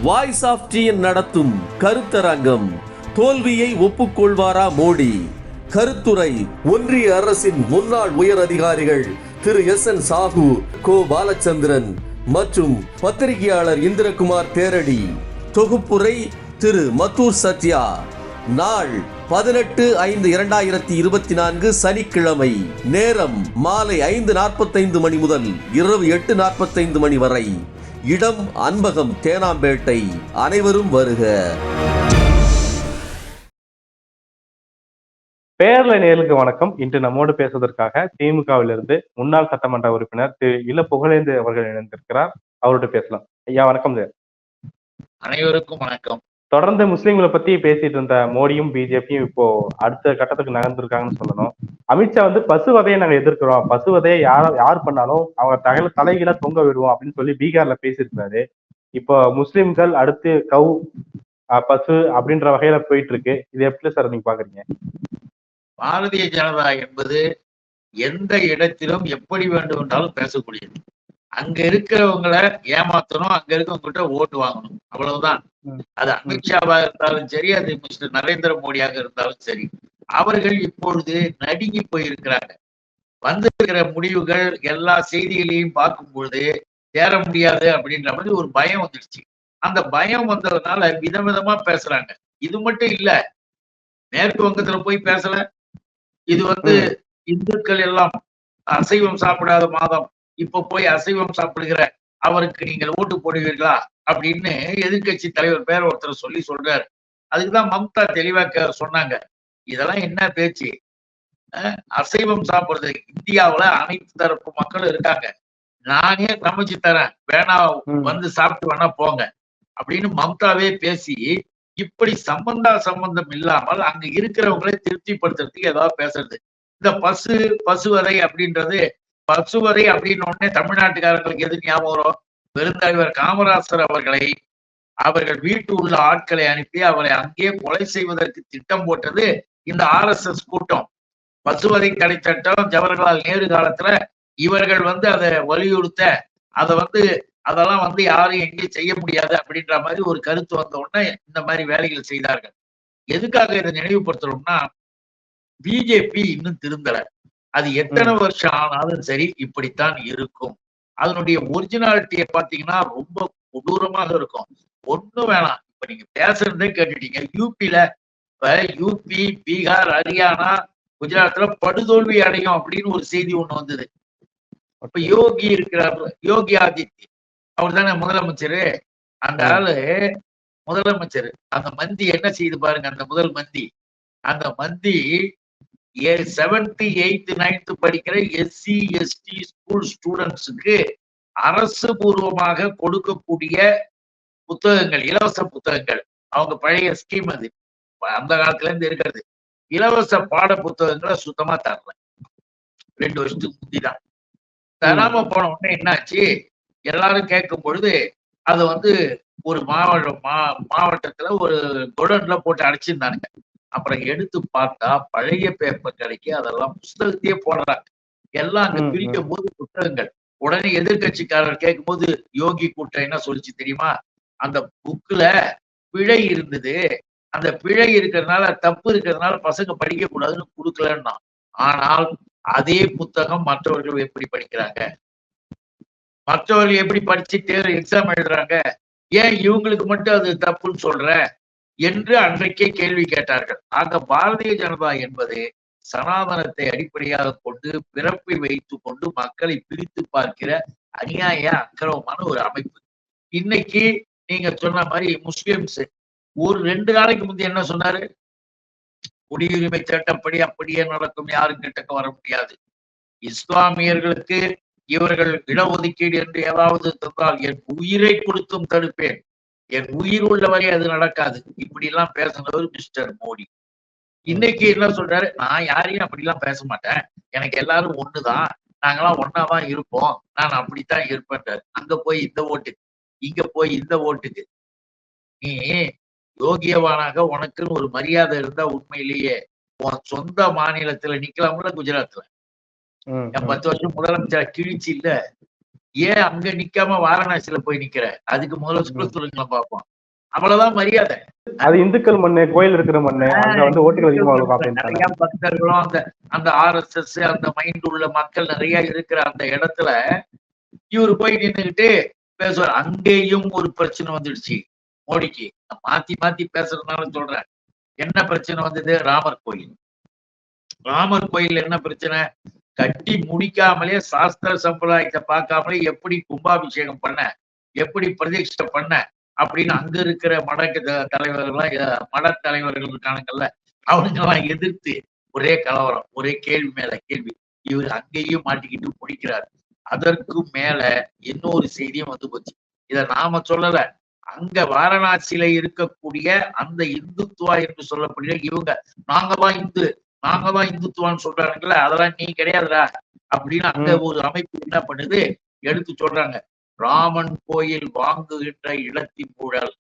Voice of TN நடத்தும் கருத்தரங்கம். தோல்வியை ஒப்புக்கொள்வாரா மோடி? கருத்துரை ஒன்றிய அரசின் முன்னாள் உயர் அதிகாரிகள் திரு SN சாஹு, கோ பாலச்சந்திரன் மற்றும் பத்திரிகையாளர் இந்திரகுமார் தேரடி. தொகுப்புரை திரு மத்தூர் சத்யா. நாள் 18/5/2024 சனிக்கிழமை. நேரம் மாலை 5:45 மணி முதல் இரவு 8:45 மணி வரை. இடம் அன்பகம், தேனாம்பேட்டை. அனைவரும் வருக. பேரலை நேயர்களுக்கு வணக்கம். இன்று நம்மோடு பேசுவதற்காக திமுகவிலிருந்து முன்னாள் சட்டமன்ற உறுப்பினர் திரு இல புகழேந்து அவர்கள் இணைந்திருக்கிறார். அவரோடு பேசலாம். ஐயா வணக்கம் சார். அனைவருக்கும் வணக்கம். தொடர்ந்து முஸ்லிம்களை பத்தி பேசிட்டு இருந்த மோடியும் பிஜேபியும் இப்போ அடுத்த கட்டத்துக்கு நகர்ந்திருக்காங்கன்னு சொல்லணும். அமித்ஷா பசுவதையை நாங்க எதிர்க்கிறோம், பசுவதையை யார் பண்ணாலும் அவங்க தலைகீழ தொங்க விடுவோம் அப்படின்னு சொல்லி பீகார்ல பேசியிருக்காரு. இப்போ முஸ்லிம்கள் அடுத்து பசு அப்படின்ற வகையில போயிட்டு இருக்கு. இது எப்படி சார் நீங்க பாக்குறீங்க? பாரதிய ஜனதா என்பது எந்த இடத்திலும் எப்படி வேண்டும் என்றாலும் பேசக்கூடியது. அங்க இருக்கிறவங்களை ஏமாத்தணும், அங்க இருக்கவங்ககிட்ட ஓட்டு வாங்கணும், அவ்வளவுதான். அது அமித்ஷாவா இருந்தாலும் சரி, அது மிஸ்டர் நரேந்திர மோடியாக இருந்தாலும் சரி, அவர்கள் இப்பொழுது நடுங்கி போயிருக்கிறாங்க. வந்திருக்கிற முடிவுகள் எல்லா செய்திகளையும் பார்க்கும் பொழுது சேர முடியாது அப்படின்ற மாதிரி ஒரு பயம் வந்துடுச்சு. அந்த பயம் வந்ததுனால விதவிதமா பேசுறாங்க. இது மட்டும் இல்ல, மேற்கு வங்கத்துல போய் பேசல. இது இந்துக்கள் எல்லாம் அசைவம் சாப்பிடாத மாதம், இப்ப போய் அசைவம் சாப்பிடுகிற அவருக்கு நீங்கள் ஓட்டு போடுவீர்களா அப்படின்னு எதிர்கட்சி தலைவர் பேர் ஒருத்தர் சொல்றாரு. அதுக்குதான் மம்தா தெளிவா சொன்னாங்க, இதெல்லாம் என்ன பேச்சு? அசைவம் சாப்பிடுறது இந்தியாவுல அனைத்து தரப்பு மக்களும் இருக்காங்க, நானே சமைச்சு தரேன், வேணா சாப்பிட்டு வேணா போங்க அப்படின்னு மம்தாவே பேசி, இப்படி சம்பந்தம் இல்லாமல் அங்க இருக்கிறவங்களை திருப்திப்படுத்துறதுக்கு ஏதாவது பேசுறது. இந்த பசுவதை அப்படின்றது, பசுவதை அப்படின்னு உடனே தமிழ்நாட்டுக்காரங்களுக்கு எது ஞாபகம் வரும்? பெருந்தலைவர் காமராசர் அவர்கள் வீட்டு உள்ள ஆட்களை அனுப்பி அவரை அங்கேயே கொலை செய்வதற்கு திட்டம் போட்டது இந்த RSS கூட்டம். பசுவதை தடை சட்டம் ஜவஹர்லால் நேரு காலத்துல இவர்கள் அதை வலியுறுத்த, அதெல்லாம் யாரும் எங்கேயும் செய்ய முடியாது அப்படின்ற மாதிரி ஒரு கருத்து வந்த உடனே இந்த மாதிரி வேலைகள் செய்தார்கள். எதுக்காக இதை நினைவுபடுத்தணும்னா, பிஜேபி இன்னும் திருந்தல. அது எத்தனை வருஷம் ஆனாலும் சரி இப்படித்தான் இருக்கும். அதனுடைய ஒரிஜினாலிட்டியை பாத்தீங்கன்னா ரொம்ப கொடூரமாக இருக்கும். ஒண்ணும் வேணாம், இப்ப நீங்க பேசுறதே கேட்டுட்டீங்க. யூபி, பீகார், ஹரியானா, குஜராத்ல படுதோல்வி அடையும் அப்படின்னு ஒரு செய்தி ஒண்ணு வந்தது. இப்ப யோகி இருக்கிறார், யோகி ஆதித்ய, அவர் தானே முதலமைச்சரு. அந்த ஆளு முதலமைச்சர், அந்த மந்தி என்ன செய்து பாருங்க. அந்த மந்தி 7th 8th 9th படிக்கிற SC ST ஸ்கூல் ஸ்டூடெண்ட்ஸுக்கு அரசு பூர்வமாக கொடுக்கக்கூடிய புத்தகங்கள், இலவச புத்தகங்கள், அவங்க பழைய ஸ்கீம், அது அந்த காலத்துல இருந்து இருக்கிறது. இலவச பாட புத்தகங்களை சுத்தமா தரல. 2 வருஷத்துக்கு முந்திதான் தராம போன உடனே என்னாச்சு, எல்லாரும் கேட்கும் பொழுது அது ஒரு மாவட்டத்துல ஒரு குடோன்ல போட்டு அடைச்சிருந்தானுங்க. அப்புறம் எடுத்து பார்த்தா பழைய பேப்பர் கிடைக்க அதெல்லாம் புஸ்தகத்தையே போடுறாங்க. எல்லாம் அங்க பிரிக்கும் போது புத்தகங்கள். உடனே எதிர்கட்சிக்காரர் கேட்கும் போது யோகி கூட்டம் என்ன சொல்லிச்சு தெரியுமா? அந்த புக்ல பிழை இருந்தது, அந்த பிழை இருக்கிறதுனால, தப்பு இருக்கிறதுனால பசங்க படிக்க கூடாதுன்னு கொடுக்கலன்னா. ஆனால் அதே புத்தகம் மற்றவர்கள் எப்படி படிக்கிறாங்க, மற்றவர்கள் எப்படி படிச்சு எக்ஸாம் எழுதுறாங்க, ஏன் இவங்களுக்கு மட்டும் அது தப்புன்னு சொல்ற என்று அன்றைக்கே கேள்வி கேட்டார்கள். ஆக பாரதிய ஜனதா என்பது சனாதனத்தை அடிப்படையாக கொண்டு பிறப்பை வைத்துக் கொண்டு மக்களை பிரித்து பார்க்கிற அநியாய அக்கிரமமான ஒரு அமைப்பு. இன்னைக்கு நீங்க சொன்ன மாதிரி முஸ்லிம்ஸ் ஒரு 2 நாளைக்கு முந்தைய என்ன சொன்னாரு? குடியுரிமை சட்டப்படி அப்படியே நடக்கும், யாரும் கிட்டக்க வர முடியாது. இஸ்லாமியர்களுக்கு இவர்கள் இடஒதுக்கீடு என்று ஏதாவது தந்தால் என் உயிரை கொடுத்தும் தடுப்பேன், என் உயிர் உள்ளவரை அது நடக்காது, இப்படி எல்லாம் பேசினவர் மிஸ்டர் மோடி. இன்னைக்கு என்ன சொல்றாரு? நான் யாரையும் அப்படிலாம் பேச மாட்டேன், எனக்கு எல்லாரும் ஒண்ணுதான், நாங்கெல்லாம் ஒன்னாதான் இருப்போம், நான் அப்படித்தான் இருப்பேன்றாரு. அங்க போய் இந்த ஓட்டுக்கு, இங்க போய் இந்த ஓட்டுக்கு. நீ யோகியவானாக உனக்குன்னு ஒரு மரியாதை இருந்தா உண்மையிலேயே உன் சொந்த மாநிலத்துல நிக்கலாம்ல. குஜராத்ல 10 வருஷம் முதலமைச்சர் கிழிச்சு இல்ல, ஏன் அங்க நிக்காம வாரணாசியில போய் நிக்கிற? அதுக்கு முதல்ல சொல்லுங்களா பார்ப்போம். அவ்வளவுதான் மரியாதை. அது இந்துக்கள் மண்ணு, கோயில் இருக்கிற மண்ணு, அங்க வந்து ஓட்டுகள் அதிகமா இருக்கும் நிறைய அப்படின்ட்டாங்க. பக்தர்களும் அந்த அந்த RSS அந்த மைண்ட் உள்ள மக்கள் நிறைய இருக்கிற அந்த இடத்துல இவரு போய் நின்றுகிட்டு பேசுவார். அங்கேயும் ஒரு பிரச்சனை வந்துடுச்சு மோடிக்கு. நான் மாத்தி மாத்தி பேசுறதுனால சொல்றேன். என்ன பிரச்சனை வந்தது? ராமர் கோயில். ராமர் கோயில் என்ன பிரச்சனை? கட்டி முடிக்காமலே சாஸ்திர சம்பிரதாயத்தை பார்க்காமலே எப்படி கும்பாபிஷேகம் பண்ண, எப்படி பிரதிஷ்டை பண்ண அப்படின்னு அங்க இருக்கிற தலைவர்கள்லாம் மட தலைவர்கள் இருக்கானுங்கல்ல, அவனுங்கெல்லாம் எதிர்த்து ஒரே கலவரம், ஒரே கேள்வி மேல கேள்வி. இவர் அங்கேயும் மாட்டிக்கிட்டு முடிக்கிறார். அதற்கு மேல இன்னொரு செய்தியும் வந்து போச்சு. இத நாம சொல்லல. அங்க வாரணாசியில இருக்கக்கூடிய அந்த இந்துத்துவா என்று சொல்லக்கூடிய இவங்க, நாங்கதான் இந்துத்துவான்னு சொல்றாங்கல்ல, அதெல்லாம் நீ கிடையாதுடா அப்படின்னு அந்த ஒரு அமைப்பு என்ன பண்ணுது, எடுத்து சொல்றாங்க. ராமன் கோயில் வாங்குகின்ற இடத்தின் ஊழல்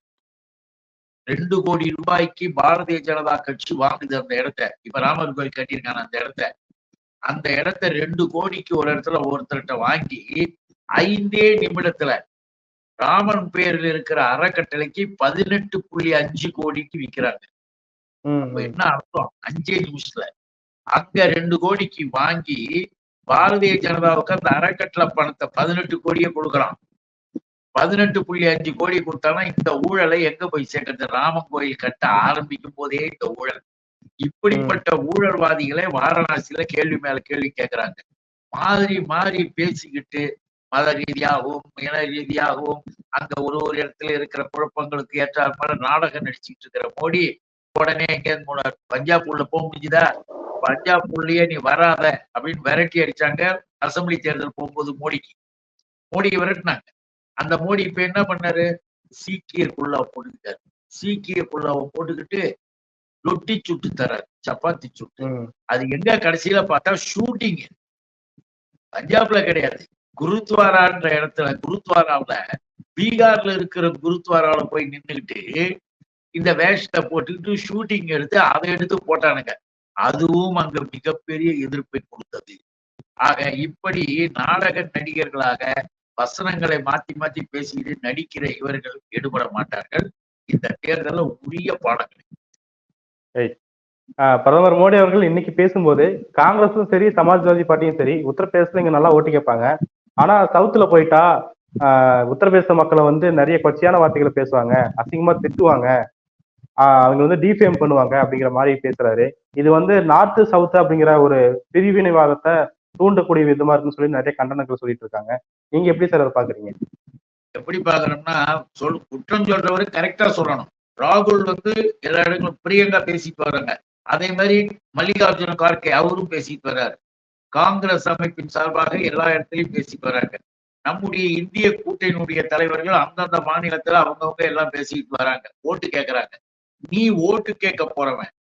2 கோடி ரூபாய்க்கு பாரதிய ஜனதா கட்சி வாங்குது அந்த இடத்த. இப்ப ராமர் கோயில் கட்டியிருக்காங்க அந்த இடத்த 2 கோடிக்கு ஒரு இடத்துல ஒருத்தர்கிட்ட வாங்கி 5 நிமிடத்துல ராமன் பேரில் இருக்கிற அறக்கட்டளைக்கு 18.5 கோடிக்கு விற்கிறாங்க. என்ன அர்த்தம்? 5 நிமிஷத்துல அங்க 2 கோடிக்கு வாங்கி பாரதிய ஜனதாவுக்கு அந்த அறக்கட்டளை பணத்தை 18 கோடியை கொடுக்கலாம். 18.5 கோடி கொடுத்தாலும் இந்த ஊழலை எங்க போய் சேர்க்கறது? ராமன் கோயில் கட்ட ஆரம்பிக்கும் போதே இந்த ஊழல். இப்படிப்பட்ட ஊழல்வாதிகளை வாரணாசியில கேள்வி மேல கேள்வி கேட்கிறாங்க. மாறி மாறி பேசிக்கிட்டு மத ரீதியாகவும் இன ரீதியாகவும் அங்க ஒரு இடத்துல இருக்கிற குழப்பங்களுக்கு ஏற்றாற் போல நாடகம் நடிச்சுட்டு இருக்கிற மோடி உடனே எங்க பஞ்சாப் உள்ள போக முடிஞ்சுதா? பஞ்சாப் உள்ளே நீ வராத அப்படின்னு விரட்டி அடிச்சாங்க. அசம்பிளி தேர்தல் போகும்போது மோடிக்கு விரட்டினாங்க. அந்த மோடி இப்ப என்ன பண்ணாரு? சீக்கியர் குல்லாவை போட்டுக்கிட்டாரு. சீக்கியர் குல்லாவை போட்டுக்கிட்டு ரொட்டி சுட்டு தராரு, சப்பாத்தி சுட்டு. அது எங்க கடைசியில பார்த்தா ஷூட்டிங் பஞ்சாப்ல கிடையாது, குருத்வாரான்ற இடத்துல, குருத்வாராவில பீகார்ல இருக்கிற குருத்வாராவில போய் நின்றுகிட்டு இந்த வேஷத்தை போட்டுக்கிட்டு ஷூட்டிங் எடுத்து அதை எடுத்து போட்டானுங்க. அதுவும் அங்க மிகப்பெரிய எதிர்ப்பை கொடுத்தது. ஆக இப்படி நாடக நடிகர்களாக வசனங்களை மாத்தி மாத்தி பேசிட்டு நடிக்கிற இவர்கள் ஈடுபட மாட்டார்கள். இந்த தேர்தல உரிய பாடங்கள். பிரதமர் மோடி அவர்கள் இன்னைக்கு பேசும்போது காங்கிரஸும் சரி சமாஜ்வாதி பார்ட்டியும் சரி உத்தரப்பிரதேசத்துல இங்க நல்லா ஓட்டு கேட்பாங்க. ஆனா சவுத்துல போயிட்டா உத்தரப்பிரதேச மக்களை வந்து நிறைய கொச்சையான வார்த்தைகளை பேசுவாங்க, அசிங்கமா திட்டுவாங்க, அவங்க வந்து டிஃபேம் பண்ணுவாங்க அப்படிங்கிற மாதிரி பேசுறாரு. இது வந்து நார்த்து சவுத் அப்படிங்கிற ஒரு பிரிவினைவாதத்தை தூண்டக்கூடிய விதமா இருக்குன்னு சொல்லி நிறைய கண்டனங்கள் சொல்லிட்டு இருக்காங்க. நீங்க எப்படி சார் அதை பாக்குறீங்க? எப்படி பாக்குறோம்னா, குற்றம் சொல்றவரு கரெக்டா சொல்லணும். ராகுல் வந்து எல்லா இடங்களும் பிரியங்கா பேசிட்டு வர்றாங்க. அதே மாதிரி மல்லிகார்ஜுன கார்கே அவரும் பேசிட்டு வர்றாரு. காங்கிரஸ் அமைப்பின் சார்பாக எல்லா இடத்துலயும் பேசிட்டு வர்றாங்க. நம்முடைய இந்திய கூட்டணியுடைய தலைவர்கள் அந்தந்த மாநிலத்துல அவங்கவுங்க எல்லாம் பேசிட்டு வராங்க, ஓட்டு கேட்கறாங்க. நீ ஓட்டு கேட்க போறவன்,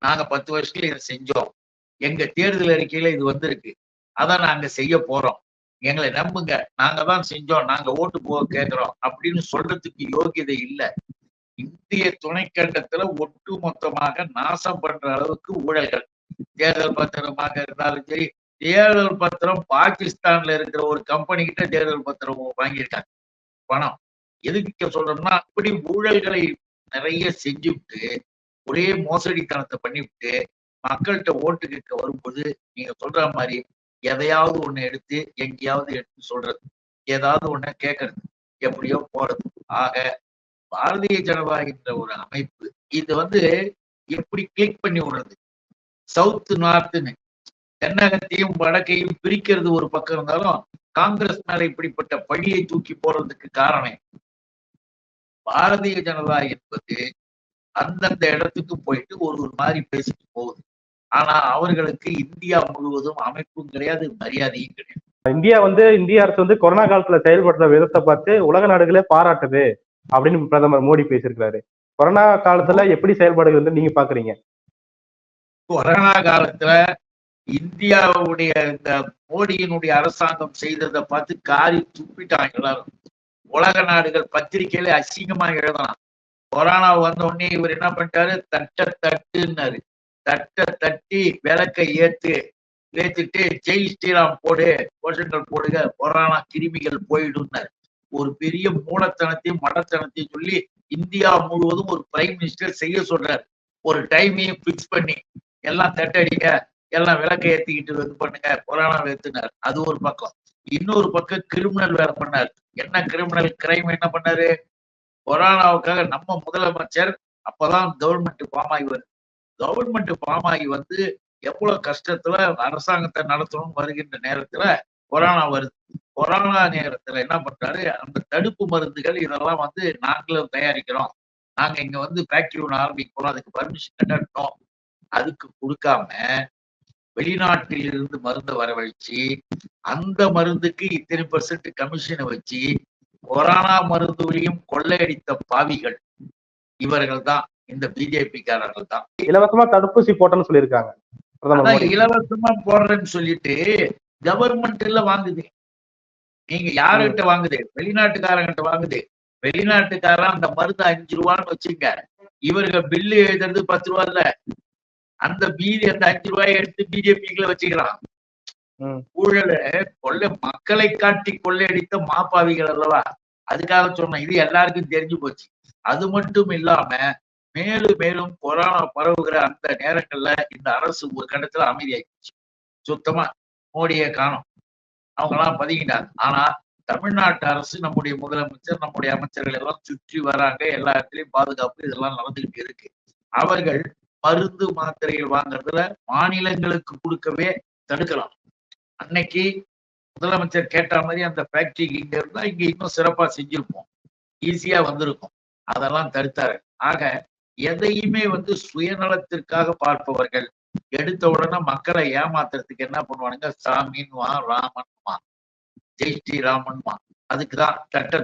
நாங்க 10 வருஷத்துல இதை செஞ்சோம், எங்க தேர்தல் அறிக்கையில இது வந்திருக்கு, அதான் நாங்க செய்ய போறோம், எங்களை நம்புங்க, நாங்க தான் செஞ்சோம், நாங்க ஓட்டு போக கேட்கிறோம் அப்படின்னு சொல்றதுக்கு யோகியதை இல்லை. இந்திய துணைக்கண்டத்துல ஒட்டு மொத்தமாக நாசம் பண்ற அளவுக்கு ஊழல்கள். தேர்தல் பத்திரமாக இருந்தாலும் சரி, தேர்தல் பத்திரம் பாகிஸ்தான்ல இருக்கிற ஒரு கம்பெனி கிட்ட தேர்தல் பத்திரம் வாங்கியிருக்காங்க பணம். எதுக்கு சொல்றோம்னா, அப்படி ஊழல்களை நிறைய செஞ்சுவிட்டு ஒரே மோசடித்தனத்தை பண்ணிவிட்டு மக்கள்கிட்ட ஓட்டு கேட்க வரும்போது நீங்க சொல்ற மாதிரி எதையாவது ஒண்ணு எடுத்து எங்கேயாவது எடுத்து சொல்றது, ஏதாவது ஒண்ணு கேட்கறது, எப்படியோ போறது. ஆக பாரதிய ஜனதா என்ற ஒரு அமைப்பு இது வந்து எப்படி கிளிக் பண்ணி விடுறது, சவுத் நார்த்னு தென்னகத்தையும் வடக்கையும் பிரிக்கிறது ஒரு பக்கம் இருந்தாலும் காங்கிரஸ் மேல இப்படிப்பட்ட பழியை தூக்கி போடுறதுக்கு காரணம் பாரதிய ஜனதா என்பது அந்தந்த இடத்துக்கு போயிட்டு ஒரு மாதிரி பேசிட்டு போகுது. ஆனா அவர்களுக்கு இந்தியா முழுவதும் அமைப்பும் கிடையாது, மரியாதையும் கிடையாது. இந்திய அரசு வந்து கொரோனா காலத்துல செயல்படுற விதத்தை பார்த்து உலக நாடுகளே பாராட்டுது அப்படின்னு பிரதமர் மோடி பேசியிருக்கிறாரு. கொரோனா காலத்துல எப்படி செயல்பாடுகள் வந்து நீங்க பாக்குறீங்க? கொரோனா காலத்துல இந்தியாவுடைய இந்த மோடியினுடைய அரசாங்கம் செய்ததை பார்த்து காரி துப்பிட்டாங்க எல்லாரும். உலக நாடுகள் பத்திரிகையில அசிங்கமா எழுதலாம். கொரோனா வந்த உடனே இவர் என்ன பண்ணிட்டாரு, தட்டுன்னாரு. தட்டி விளக்கை ஏத்துட்டு ஜெய் ஸ்ரீராம் போடு, கோஷங்கள் போடுக, கொரோனா கிருமிகள் போயிடும்னாரு. ஒரு பெரிய மூலத்தனத்தையும் மடத்தனத்தையும் சொல்லி இந்தியா முழுவதும் ஒரு பிரைம் மினிஸ்டர் செய்ய சொல்றாரு. ஒரு டைமையும் பிக்ஸ் பண்ணி எல்லாம் தட்டடிங்க, எல்லாம் விளக்கை ஏத்திக்கிட்டு இது பண்ணுங்க, கொரோனா ஏத்துனார். அது ஒரு பக்கம். இன்னொரு பக்கம் கிரிமினல் வேற பண்ணாரு. என்ன கிரிமினல் கிரைம் என்ன பண்ணாரு? கொரோனாவுக்காக நம்ம முதலமைச்சர் அப்பதான் கவர்மெண்ட் ஃபார்ம் ஆகி வருது. கவர்மெண்ட் ஃபார்ம் ஆகி வந்து எவ்வளவு கஷ்டத்துல அரசாங்கத்தை நடத்தணும்னு வருகின்ற நேரத்துல கொரோனா வருது. கொரோனா நேரத்துல என்ன பண்றாரு, அந்த தடுப்பு மருந்துகள் இதெல்லாம் வந்து நாங்களும் தயாரிக்கிறோம், நாங்க இங்க வந்து ஃபேக்டரி ஒன்று ஆரம்பிக்கிறோம், அதுக்கு பர்மிஷன் கட்டணும், அதுக்கு கொடுக்காம வெளிநாட்டில் இருந்து மருந்தை வரவழைச்சு அந்த மருந்துக்கு இத்தனை % கமிஷனை வச்சு கொரோனா மருந்துகளையும் கொள்ளையடித்த பாவிகள் இவர்கள் தான், இந்த பிஜேபி காரர்கள் தான். இலவசமா தடுப்பூசி போட்டோன்னு சொல்லியிருக்காங்க பிரதமர் மோடி. இலவசமா போடுறேன்னு சொல்லிட்டு கவர்மெண்ட்ல வாங்குது. நீங்க யாருகிட்ட வாங்குது? வெளிநாட்டுக்காரங்கிட்ட வாங்குது. வெளிநாட்டுக்காரன் அந்த மருந்து 5 ரூபான்னு வச்சுங்க, இவர்கள் பில்லு எழுதுறது 10 ரூபா இல்ல, அந்த மீதி அந்த 5 ரூபாயை எடுத்து பிஜேபிக்குள்ள வச்சுக்கிறான். ஊழல மக்களை காட்டி கொள்ளையடித்த மாப்பாவிகள் அல்லவா, அதுக்காக சொன்ன. இது எல்லாருக்கும் தெரிஞ்சு போச்சு. அது மட்டும் இல்லாம மேலும் மேலும் கொரோனா பரவுகிற அந்த நேரங்கள்ல இந்த அரசு ஒரு கட்டத்துல அமைதியாயிடுச்சு. சுத்தமா மோடியை காணும், அவங்க எல்லாம் பதுங்கிட்டாங்க. ஆனா தமிழ்நாட்டு அரசு, நம்முடைய முதலமைச்சர், நம்முடைய அமைச்சர்கள் எல்லாம் சுற்றி வராங்க, எல்லா இடத்துலயும் பாதுகாப்பு இதெல்லாம் நடந்துகிட்டு இருக்கு. அவர்கள் மருந்து மாத்திரைகள் வாங்குறதுல மாநிலங்களுக்கு கொடுக்கவே தடுக்கலாம். அன்னைக்கு முதலமைச்சர் கேட்ட மாதிரி அந்த ஃபேக்டரிக்கு இங்க இருந்தா இங்க இன்னும் சிறப்பா செஞ்சிருப்போம், ஈஸியா வந்திருக்கும். அதெல்லாம் தடுத்தாரு. ஆக எதையுமே வந்து சுயநலத்திற்காக பார்ப்பவர்கள் எடுத்த உடனே மக்களை ஏமாத்துறதுக்கு என்ன பண்ணுவானுங்க, சாமின்வா, ராமன்வா, ஜெய் ஸ்ரீராமன்வா, அதுக்குதான்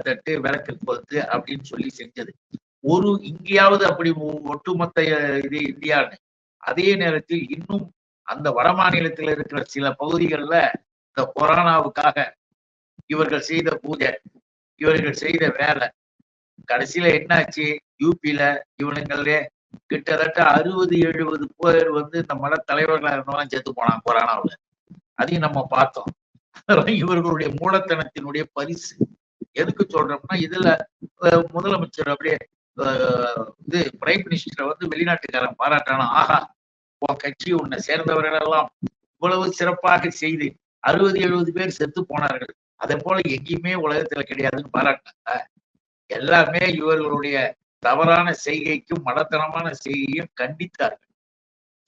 தட்டு விளக்கு பொறுத்து அப்படின்னு சொல்லி செஞ்சது. ஒரு இங்கேயாவது அப்படி ஒட்டுமொத்த இது இந்தியான்னு. அதே நேரத்தில் இன்னும் அந்த வட மாநிலத்தில் இருக்கிற சில பகுதிகளில் இந்த கொரோனாவுக்காக இவர்கள் செய்த பூஜை, இவர்கள் செய்த வேலை, கடைசியில என்னாச்சு, யூபியில இவனுங்களே கிட்டத்தட்ட 60-70 பேர் வந்து இந்த மட தலைவர்களாக இருந்தவங்க செத்து போனாங்க கொரோனாவுல. அதையும் நம்ம பார்த்தோம். இவர்களுடைய மூலத்தனத்தினுடைய பரிசு. எதுக்கு சொல்றோம்னா, இதுல முதலமைச்சர் அப்படியே இது பிரைம் மினிஸ்டரை வந்து வெளிநாட்டுக்காரன் பாராட்டானா, ஆஹா உன் கட்சி உன்னை சேர்ந்தவர்கள் எல்லாம் இவ்வளவு சிறப்பாக செய்து 60-70 பேர் செத்து போனார்கள், அதே போல எங்கேயுமே உலகத்துல கிடையாதுன்னு பாராட்டினாங்க. எல்லாமே இவர்களுடைய தவறான செய்கைக்கும் மடத்தனமான செய்கையும் கண்டித்தார்கள்.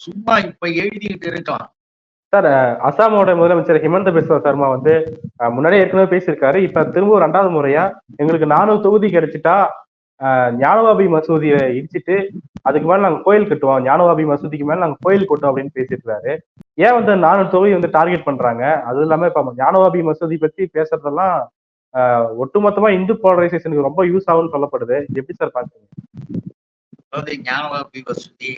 சும்மா இப்ப எழுதிட்டு இருக்கலாம். சார், அசாமோட முதலமைச்சர் ஹிமந்த பிஸ்வா சர்மா வந்து முன்னாடியே ஏற்கனவே பேசியிருக்காரு. இப்ப திரும்ப 2வது முறையா எங்களுக்கு 400 தொகுதி கிடைச்சிட்டா ஞானவாபி மசூதியை இடிச்சிட்டு அதுக்கு மேல நாங்க கோயில் கட்டுவோம், ஞானவாபி மசூதிக்கு மேல நாங்க கோயில் கட்டுவோம் அப்படின்னு பேசியிருக்காரு. ஏன் வந்து 400 தொகுதி வந்து டார்கெட் பண்றாங்க? அது இல்லாம இப்ப ஞானவாபி மசூதி பத்தி பேசுறதெல்லாம் ஒட்டுமொத்தமா இந்து போலரைசேஷனுக்கு ரொம்ப யூஸ் ஆகும்னு சொல்லப்படுது. எப்படி சார் பாக்குறீங்க? அதாவது ஞானவாபி மசூதி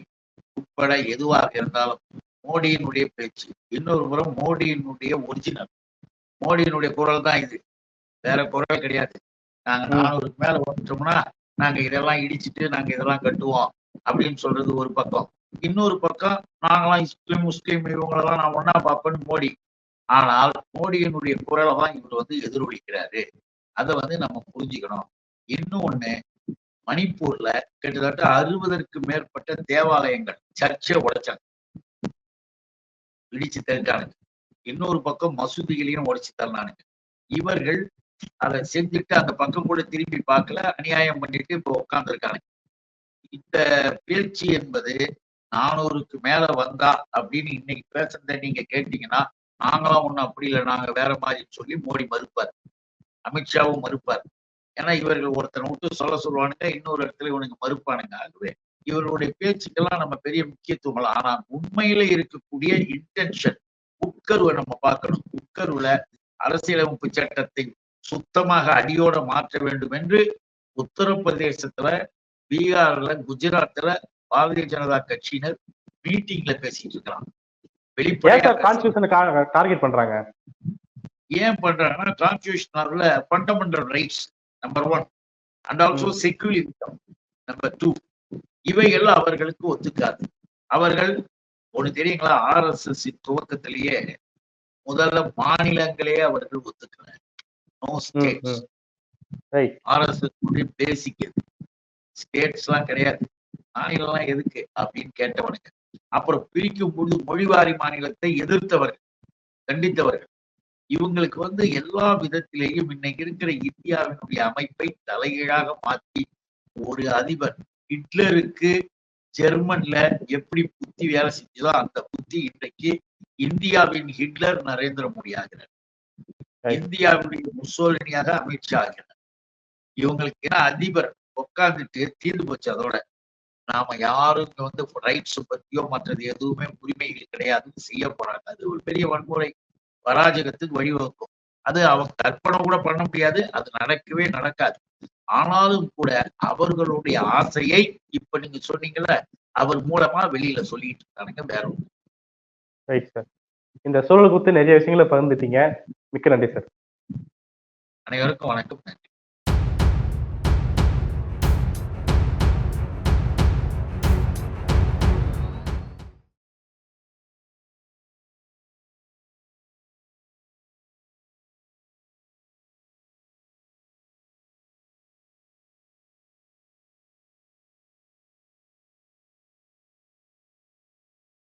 உட்பட எதுவாக இருந்தாலும் மோடியினுடைய பேச்சு, இன்னொரு புறம் மோடியினுடைய ஒரிஜினல், மோடியினுடைய குரல் தான் இது, வேற குரல் கிடையாது. நாங்க 400க்கு மேல வந்துட்டோம்னா நாங்க இதெல்லாம் இடிச்சுட்டு நாங்க இதெல்லாம் கட்டுவோம் அப்படின்னு சொல்றது ஒரு பக்கம். இன்னொரு பக்கம் நாங்களாம் முஸ்லீம் இவங்களெல்லாம் நான் ஒன்னா பார்ப்பேன்னு மோடி. ஆனால் மோடியினுடைய குரலை தான் இவர் வந்து எதிரொலிக்கிறாரு. அதை வந்து நம்ம புரிஞ்சுக்கணும். இன்னும் ஒண்ணு, மணிப்பூர்ல கிட்டத்தட்ட 60க்கு மேற்பட்ட தேவாலயங்கள், சர்ச்சை உடைச்சாங்க, இடிச்சு தருக்கானுங்க. இன்னொரு பக்கம் மசூதிகளையும் உடைச்சு தரலானுங்க. இவர்கள் அதை செஞ்சுட்டு அந்த பக்கம் கூட திரும்பி பார்க்கல, அநியாயம் பண்ணிட்டு இப்ப உட்கார்ந்துருக்கானுங்க. இந்த பேச்சு என்பது 400க்கு மேல வந்தா அப்படின்னு இன்னைக்கு பேசுறத நீங்க கேட்டீங்கன்னா, நாங்களாம் ஒண்ணும் அப்படி இல்லை, நாங்க வேற மாதிரி சொல்லி மோடி மறுப்பார், அமித்ஷாவும் மறுப்பார். ஏன்னா இவர்கள் ஒருத்தனை விட்டு சொல்லுவானுங்க, இன்னொரு இடத்துல இவனுக்கு மறுப்பானுங்க. ஆகவே இவர்களுடைய பேச்சுக்கெல்லாம் நம்ம பெரிய முக்கியத்துவம். ஆனா உண்மையில இருக்கக்கூடிய இன்டென்ஷன், உட்கருவை நம்ம பார்க்கணும். உட்கருவுல அரசியலமைப்பு சட்டத்தை சுத்தமாக அடியோட மாற்ற வேண்டும் என்று உத்தரப்பிரதேசத்துல, பீகார்ல, குஜராத்ல பாரதிய ஜனதா கட்சியினர் மீட்டிங்ல பேசிட்டு இருக்கிறாங்க. வெளிப்படையா டார்கெட் பண்றாங்க. ஏன் பண்றாங்கன்னா, கான்ஸ்டிடியூஷனல்ல fundamental rights number 1 and also secularism number 2, இவைகள் அவர்களுக்கு ஒத்துக்காது. அவர்கள் ஒண்ணு தெரியுங்களா, RSS துவக்கத்திலேயே முதல்ல மாநிலங்களே அவர்கள் ஒத்துக்கிறாங்க. No states. RSS basic states எல்லாம் கிடையாது, மாநிலம் எதுக்கு அப்படின்னு கேட்டவனுங்க. அப்புறம் பிரிக்கும் பொழுது மொழிவாரி மாநிலத்தை எதிர்த்தவர்கள், கண்டித்தவர்கள். இவங்களுக்கு எல்லா விதத்திலேயும் இன்னைக்கு இருக்கிற இந்தியாவினுடைய அமைப்பை தலைகீழாக மாற்றி ஒரு அதிபர், ஹிட்லருக்கு ஜெர்மன்ல எப்படி புத்தி வேலை செஞ்சதோ அந்த புத்தி இன்றைக்கு இந்தியாவின் ஹிட்லர் நரேந்திர மோடி ஆகிறார், இந்தியாவுடைய முசோலினியாக அமித்ஷா ஆகிறார். இவங்களுக்கு என்ன அதிபர் உட்கார்ந்துட்டு தீர்ந்து போச்சு. அதோட நாம யாரும் இங்க ரைட்ஸ் பத்தியோ மற்றது எதுவுமே உரிமைகள் கிடையாதுன்னு செய்ய போறாங்க. அது ஒரு பெரிய வன்முறை பராஜகத்துக்கு வழிவகுக்கும். அது அவங்க கற்பனை கூட பண்ண முடியாது, அது நடக்கவே நடக்காது. ஆனாலும் கூட அவர்களுடைய ஆசையை இப்ப நீங்க சொன்னீங்கல்ல, அவர் மூலமா வெளியில சொல்லிட்டு இருக்கானுங்க, வேற ஒண்ணு. Right sir. இந்த சூழல் குறித்து நிறைய விஷயங்களை பகிர்ந்துட்டீங்க. மிக்க நன்றி சார். அனைவருக்கும் வணக்கம், நன்றி.